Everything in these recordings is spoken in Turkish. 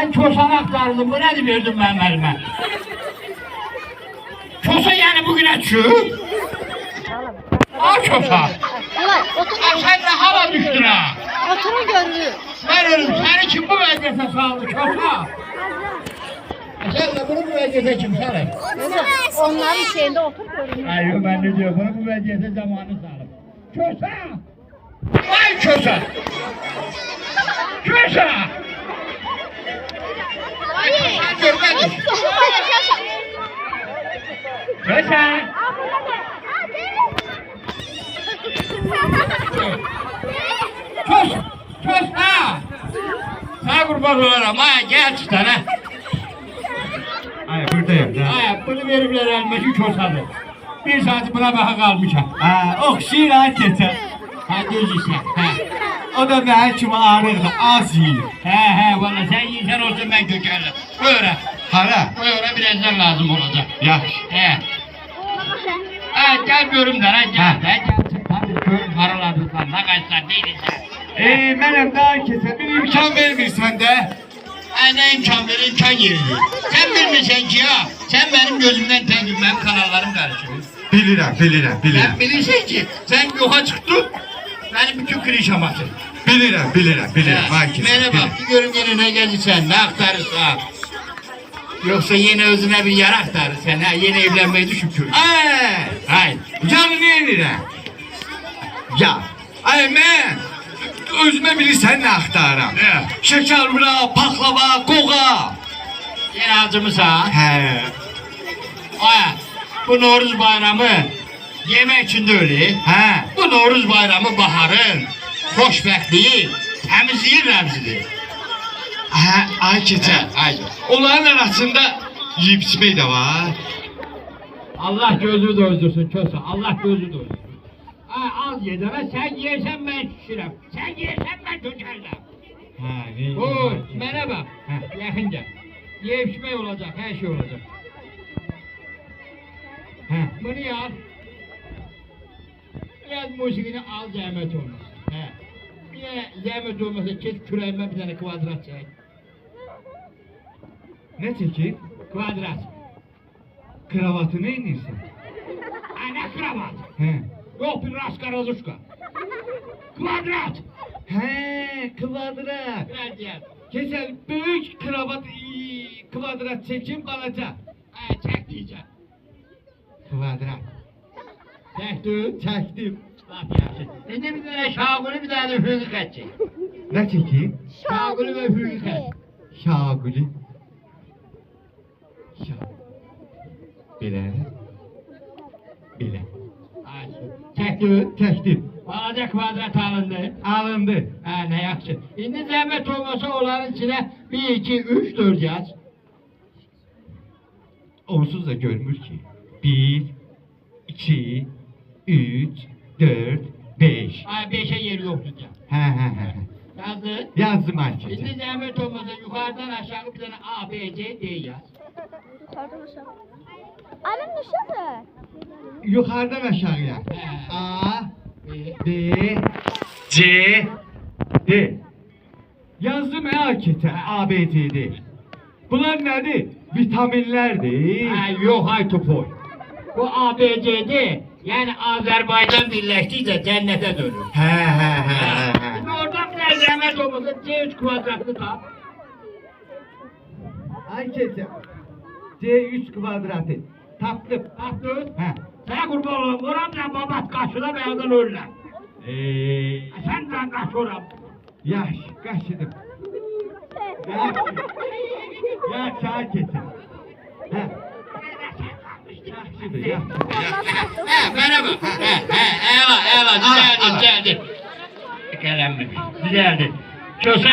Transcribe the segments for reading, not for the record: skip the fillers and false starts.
Ben çosan aktardım, bu nedir verdim ben elime? Çosa yani bugüne çık. Al çosa. Ulan otur. Sen de hava düştün ha. Oturun görünür. Ben ölüm, seni kim bu vaziyete saldı çosa? Sen de bunu bu vaziyete kim salır? Onların şeyinde otur görünür. Hayır ben ne diyor, bunu bu vaziyete zamanı salır. Çosa! Vay çosa! Çosa! Hayır. Görmedim. Çosa! Çöz! Çöz ha! Sana kurban olurum ha, gel çık tane. Ay buradayım da. Ha, bunu verirler elime şu çosadı. Bir saat buna baka kalmışam. Ha, okşayır ha keçe. Ha göz işte, ha. O da ben kimi ağrırdı, az yiyir. He valla sen yiysen olsun ben kökerlim. Böyle, Hara? böyle birazdan lazım olacak. Yaxşı. He. Ha gel görümden ha, gel de gel çık. Tabii görüm haraladın sen, ne kaçsan değilsen. Mənim daha keçe bir imkan vermirsən də. Ne imkan ver, imkan yeridir. Sen bilmirsen ki ya, sen benim gözümden tenkil, benim kanallarım karışıyor. Bilirəm. Sen bilirsen ki, sen yoxa çıktın, benim bütün krişaması. Bilirəm. Ay keçe. Merhaba, bir görüm yine ne gelirsen, ne aktarırsan. Yoksa yine özüne bir yer aktarırsan, ha, yeni evlenmeyi düşünüyorsun. Hay. Canı ne edirəm? Ya, ay mən özümə bilirsən nə axtarıram. Ne? Şekerbura, paklava, qoğa. Yine acımısan. Hə. Ay, bu Noruz bayramı yemek için de öyle. Hə. Bu Noruz bayramı baharın, xoşbəxtliyi, təmizliyin rəmzidir. Hə, ay keçə. Ay. Onların arasında yeyib içmək də var. Allah gözü doyursun Köse, Allah gözü doyursun. Az ye deme, sen yersen ben şişirem, sen yersen ben dökerim. Hə, ne? Oy, bana bak, yakınca. Ye içmek olacak, her şey olacak. Bunu yap. Biraz musikini al, zahmet olmasın. Niye zahmet olmasa kes küreğime bir tane kvadrat çek. Ne çəkir? Kvadrat. Kravatı ne inirsən? Ne kravat? Hə. Yok bir raskaraluşka. Kvadrat. Hə, kvadrat. Biraz diğer. Keçən böyük kravat kvadrat çəkim balaca. Çek diyeceğim. Kvadrat. Çektin. Çəkdim. Bak ya. Şimdi bir tane şagülü bir tane üfürük edecek. Ne çəkim? Şagülü ve üfürük et. Şaguli. Belə. Belə. Çektin. Çəkdim. Balaca kvadrat alındı. Alındı. Ne yakşı. Şimdi zahmet olmasa onların içine 1, 2, 3, 4 yaz. Onsuz da görmür ki. 1, 2, 3, 4, 5. 5'e yer yoktu ya. Hə. Yazdın. Yazdım ay Şimdi keçə. zahmet olmasa yukarıdan aşağı bir tane A, B, C, D yaz. Yukarıdan aşağı. Annem düşer. Yukarıdan aşağıya. He. A, B, B, C, D. Yazdım ya keçə. A, B, C, D. Bunlar nədir? Vitaminlərdir. Yok hay topoy. Bu A, B, C, D yani Azerbaycan birleştiyse cennete dönür. Hə. Şimdi oradan bir zahmet olmasa C3 kvadratlı tap. Ay keçə. C3 kvadratı. Tapdım. Taktın. Hə. Sana kurban olayım. Oramla babat kaşına beyazdan ölürler. Sen de kaş oram. Yaş, qaşıdım. Yaş, ay keçə. Hə. Yaxşıdır, yaxşıdır. Merhaba. Ela, düzeldi. Kelenmiş, düzeldi. Çosa,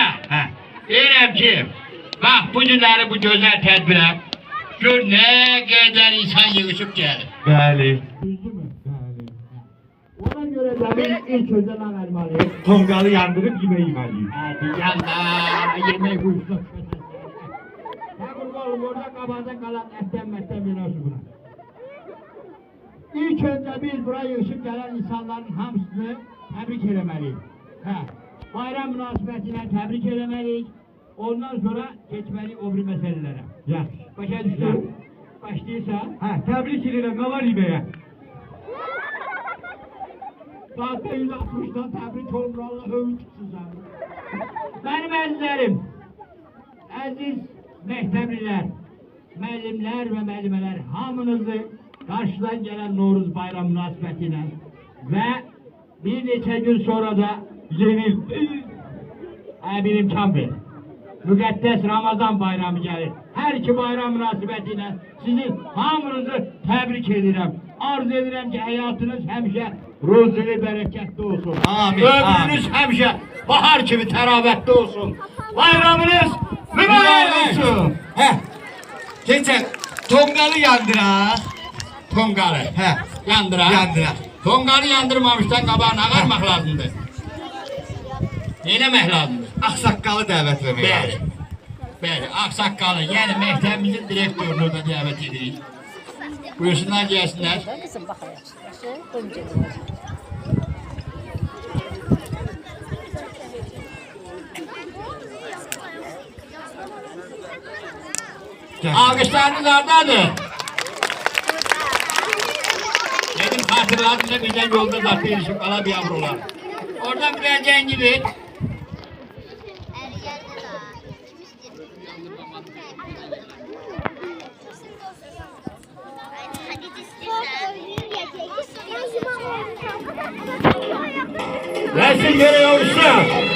deyirəm ki, bak bu günləri bu güzel tedbirə, gör ne kadar insan yığışıp gelir. Bəli. Düzdü mü? Ona göre de ilk özel vermeliyim. Tonqalı yandırıb yeməliyik. Hadi yallah, yemek uyuşmak. Ne kurban oğlum, orada kabada kalan etten biliyorsun buna. İlk önce biz buraya yığışıp gelen insanların hamısını tebrik eləməliyik. Bayram münasibətilə tebrik eləməliyik. Ondan sonra geçmeli o bir meselelere. Yaxşı. Başa düştün? Başlayırsa. Hə, təbrik edirəm. Nə var İbəyə? Saatte 160'dan tebrik olur, Allah övün tutsun sana. Benim əzizlərim, əziz məktəblilər, müəllimlər və müəllimələr, hamınızı qarşıdan gələn Novruz bayramı münasibətilə və bir neçə gün sonra da yeni bir imkan verir. Müqəddəs Ramazan bayramı gəlir. Hər iki bayram münasibətilə sizi hamınızı təbrik edirəm. Arz edirəm ki, həyatınız həmişə ruzili bərəkətli olsun. Amin, Ömrünüz həmişə bahar kimi təravətli olsun. Bayramınız mübarək olsun. Hə. Keçək. Tonqalı yandıraq. Tonqarı. Hə. Yandıraq. Yandıraq. Tonqarı yandırmamışdan qabağına ağarmaq lazımdır. Neyləmək lazımdır? Ağsaqqalı dəvət vermək Bəli. lazım. Bəli, ağsaqqalı, yəni məktəbimizin direktorunu da dəvət edirik. Buyursunlar, gəlsinlər. Kızım bakayım. Alqışlarınız hardadır? Benim hatırladığımda birden yolda zaten erişip kala bir yavrular. Oradan biraz cengidir. Versin göre yavrusu.